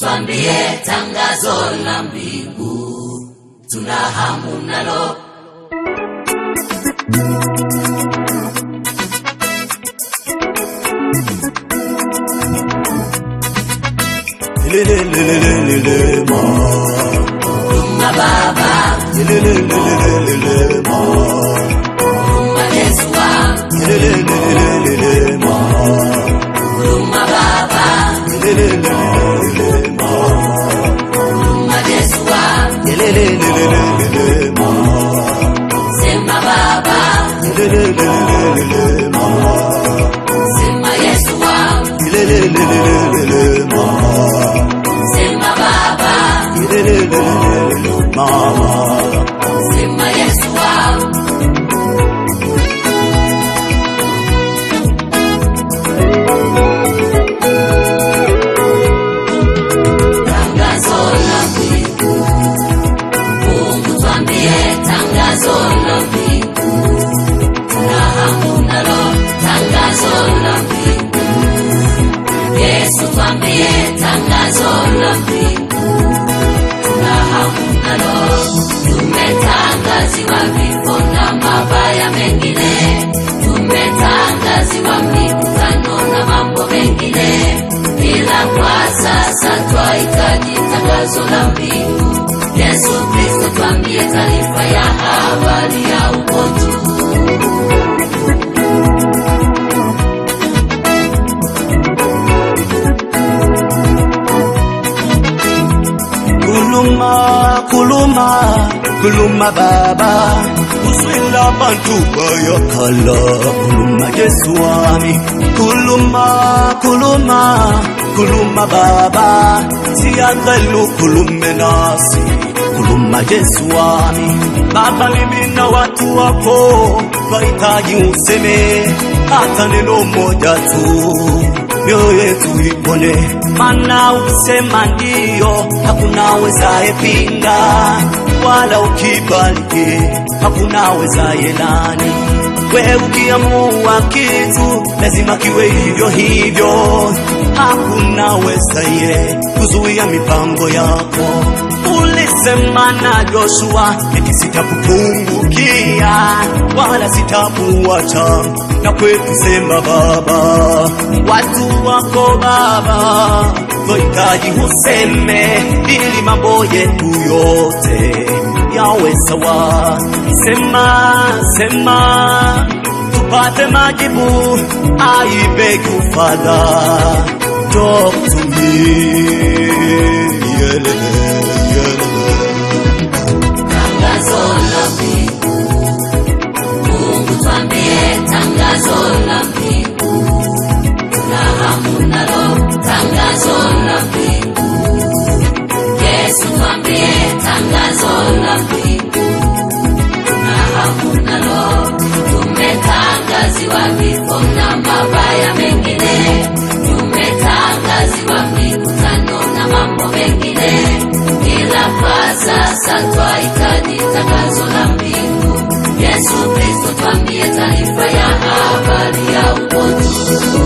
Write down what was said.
tuambie tangazo la mbingu, tuna hamu nalo. Huruma Baba, huruma Yesu wangu, huruma Baba, huruma Yesu wangu, sema Baba, sema Yesu wangu, sema Baba, sema Yesu wangu. Tangazo la mbingu, Mungu tuambie tangazo la mbingu, tuna hamu nalo. Tangazo la mbingu, Yesu tuambie tangazo la mbingu, tuna hamu nalo. Tumetangaziwa vifo na mabaya mengine, tumetangaziwa mikutano na mambo mengine, ila kwa sasa twahitaji tangazo la mbingu. Yesu Kristo tuambie taarifa ya habari ya ukotu. Kuluma Baba, uswela bantu bayakhala. Kuluma Yesu wami, kuluma Baba, siyacela ukhulume nasi. Kuluma Yesu wami Baba, mimi na watu wako twahitaji useme hata neno moja tu, mioyo yetu ipone. Maana ukisema ndio hakuna wezaye pinga, wala ukibariki hakuna wezaye lani. Wewe ukiamua kitu lazima kiwe hivyo hivyo, hakuna wezaye kuzuia mipango yako. Ulisema na Joshua eti sitakupungukia wala sitakuacha, na kwetu sema Baba, watu wako Baba twahitaji useme ili mambo yetu yote yawe sawa. Sema tupate majibu. I beg you Father, talk to me. Tangazo la mbingu, Mungu tuambie tangazo la mbingu, tuna hamu nalo. Tangazo la mbingu, Yesu tuambie tangazo la mbingu, tuna hamu nalo. Tumetangaziwa vifo na mabaya mengine, tumetangaziwa mikutano na mambo mengine, ila kwa sasa twahitaji tangazo la mbingu. Yesu Kristo tuambie taarifa ya habari ya ukotu.